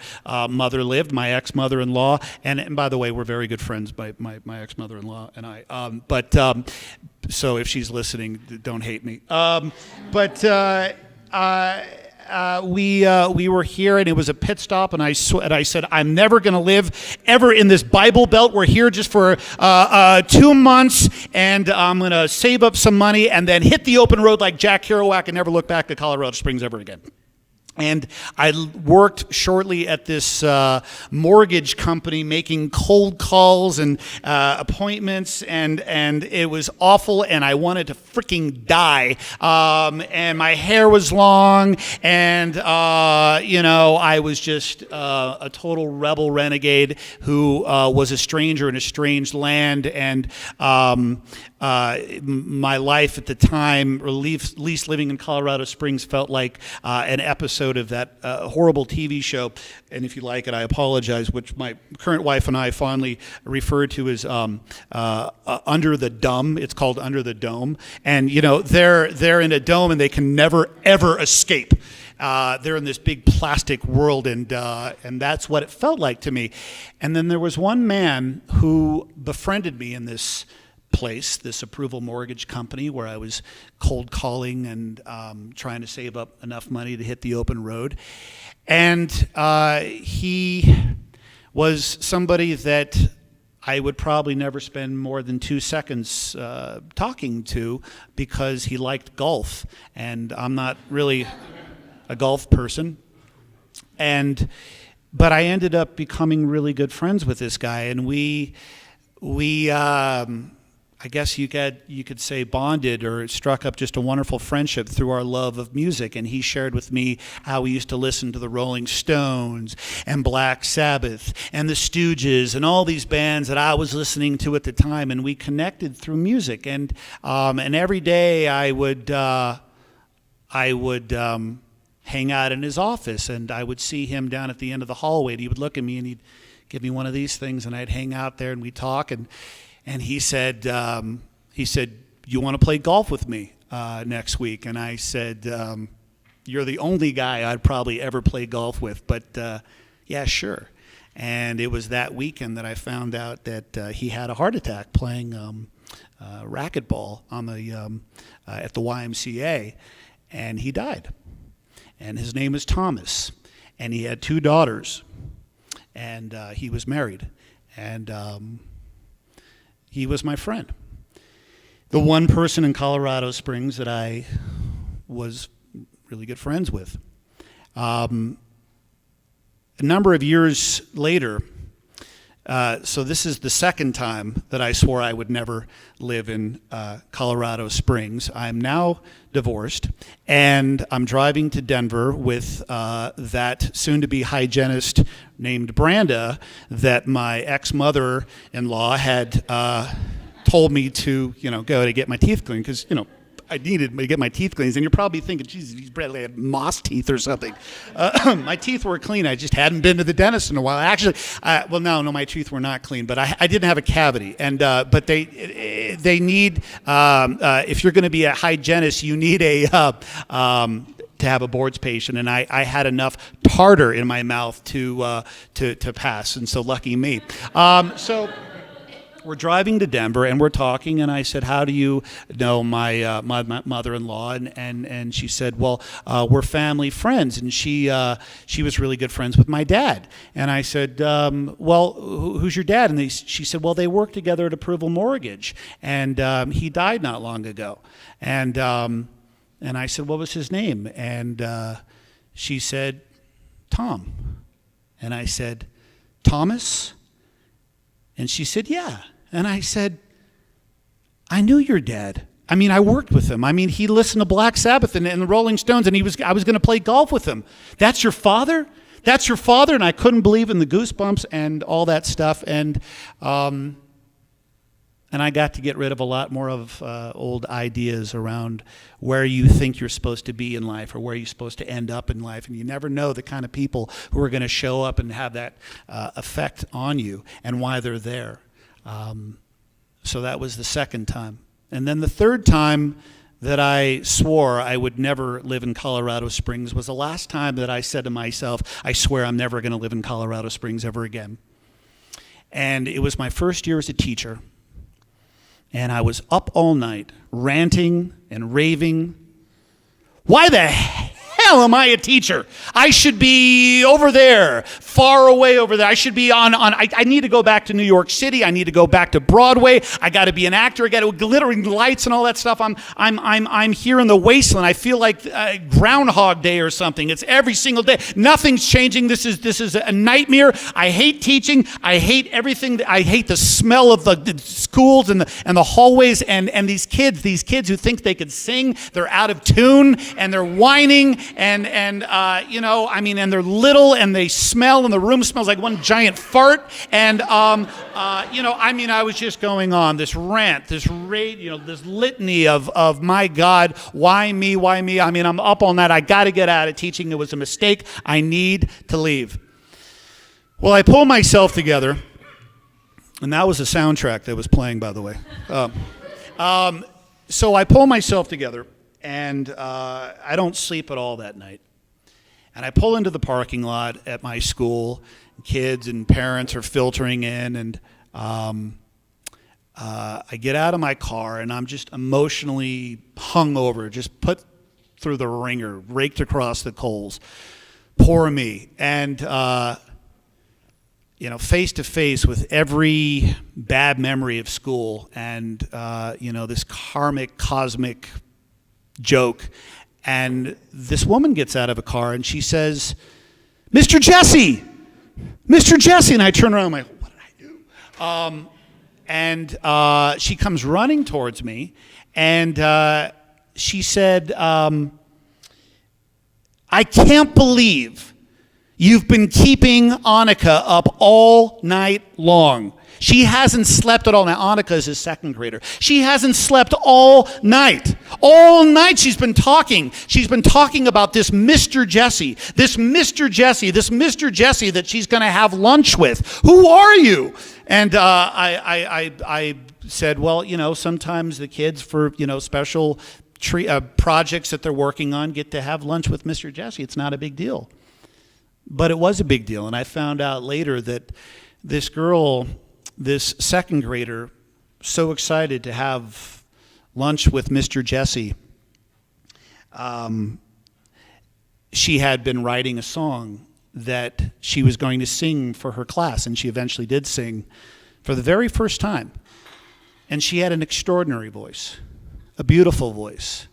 S6: mother lived, my ex-mother-in-law. And by the way, we're very good friends, my ex-mother-in-law and I. So if she's listening, don't hate me. We were here, and it was a pit stop, and I said, I'm never going to live ever in this Bible Belt. We're here just for 2 months, and I'm going to save up some money and then hit the open road like Jack Kerouac and never look back to Colorado Springs ever again. And I worked shortly at this mortgage company making cold calls and appointments, and it was awful, and I wanted to freaking die. And my hair was long, and I was just a total rebel renegade who was a stranger in a strange land, and my life at the time, or at least living in Colorado Springs, felt like an episode of that horrible TV show, and if you like it, I apologize, which my current wife and I fondly refer to as Under the Dome. It's called Under the Dome, and they're in a dome and they can never ever escape. They're in this big plastic world, and that's what it felt like to me. And then there was one man who befriended me in this place, this approval mortgage company, where I was cold calling and trying to save up enough money to hit the open road. And he was somebody that I would probably never spend more than 2 seconds talking to, because he liked golf, and I'm not really a golf person. But I ended up becoming really good friends with this guy, and we I guess you could say bonded, or struck up just a wonderful friendship through our love of music. And he shared with me how he used to listen to the Rolling Stones and Black Sabbath and the Stooges and all these bands that I was listening to at the time. And we connected through music. And every day I I would hang out in his office, and I would see him down at the end of the hallway, and he would look at me and he'd give me one of these things, and I'd hang out there and we'd talk, and he said, you want to play golf with me next week? And I said, you're the only guy I'd probably ever play golf with, but yeah, sure. And it was that weekend that I found out that he had a heart attack playing racquetball on the at the YMCA, and he died. And his name is Thomas, and he had 2 daughters, and he was married, and he was my friend. The one person in Colorado Springs that I was really good friends with. A number of years later, so this is the second time that I swore I would never live in Colorado Springs. I'm now divorced, and I'm driving to Denver with that soon-to-be hygienist named Branda that my ex-mother-in-law had told me to, go to get my teeth cleaned, because, I needed to get my teeth cleaned. And you're probably thinking, Jesus, these Bradley had moss teeth or something. My teeth were clean. I just hadn't been to the dentist in a while. Actually, no, my teeth were not clean, but I didn't have a cavity. And but they need, if you're going to be a hygienist, you need to have a boards patient, and I had enough tartar in my mouth to pass, and so lucky me. So we're driving to Denver, and we're talking, and I said, how do you know my mother-in-law? And she said, well, we're family friends, and she was really good friends with my dad. And I said, well, who's your dad? And she said, well, they worked together at Approval Mortgage, and he died not long ago. And I said, what was his name? And she said, Tom. And I said, Thomas? And she said, yeah. And I said, I knew your dad. I mean, I worked with him. I mean, he listened to Black Sabbath and the Rolling Stones, and I was going to play golf with him. That's your father? That's your father? And I couldn't believe in the goosebumps and all that stuff. And I got to get rid of a lot more of old ideas around where you think you're supposed to be in life or where you're supposed to end up in life. And you never know the kind of people who are going to show up and have that effect on you and why they're there. So that was the second time. And then the third time that I swore I would never live in Colorado Springs was the last time that I said to myself, I swear I'm never going to live in Colorado Springs ever again. And it was my first year as a teacher. And I was up all night ranting and raving. Why the hell am I a teacher? I should be over there, far away over there. I should be I need to go back to New York City. I need to go back to Broadway. I got to be an actor. I got to glittering lights and all that stuff. I'm here in the wasteland. I feel like Groundhog Day or something. It's every single day. Nothing's changing. This is a nightmare. I hate teaching. I hate everything. I hate the smell of the schools and the hallways and these kids who think they could sing. They're out of tune and they're whining and and they're little and they smell and the room smells like one giant fart and I was just going on this rant, this litany of my God, why me? I mean, I'm up all night. I got to get out of teaching. It was a mistake. I need to leave. Well, I pulled myself together, and that was a soundtrack that was playing, by the way. So I pull myself together. And I don't sleep at all that night. And I pull into the parking lot at my school. Kids and parents are filtering in. And I get out of my car, and I'm just emotionally hungover, just put through the ringer, raked across the coals. Poor me. And, face to face with every bad memory of school and, this karmic, cosmic joke, and this woman gets out of a car and she says, Mr. Jesse, and I turn around, I'm like, what did I do? And she comes running towards me, and she said, I can't believe you've been keeping Annika up all night long. She hasn't slept at all. Now, Annika is a second grader. She hasn't slept all night. All night she's been talking. She's been talking about this Mr. Jesse, this Mr. Jesse, this Mr. Jesse that she's going to have lunch with. Who are you? And I said, well, you know, sometimes the kids for, you know, special projects that they're working on get to have lunch with Mr. Jesse. It's not a big deal. But it was a big deal. And I found out later that this girl, this second grader, so excited to have lunch with Mr. Jesse, she had been writing a song that she was going to sing for her class, and she eventually did sing for the very first time. And she had an extraordinary voice, a beautiful voice.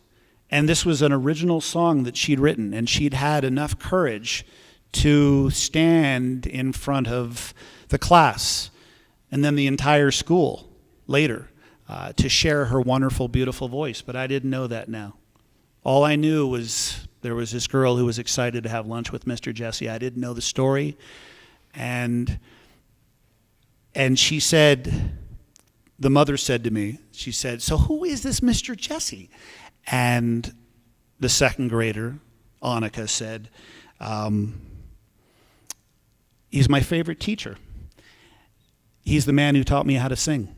S6: And this was an original song that she'd written, and she'd had enough courage to stand in front of the class and then the entire school later to share her wonderful, beautiful voice. But I didn't know that now. All I knew was there was this girl who was excited to have lunch with Mr. Jesse. I didn't know the story. And she said, the mother said to me, she said, so who is this Mr. Jesse? And the second grader, Annika, said, he's my favorite teacher. He's the man who taught me how to sing.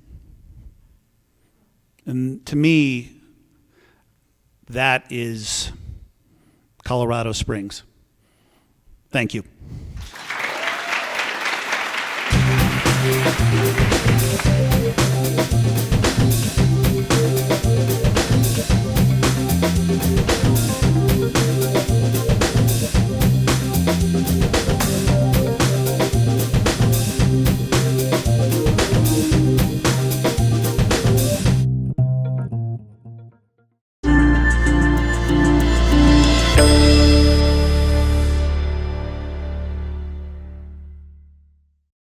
S6: And to me, that is Colorado Springs. Thank you.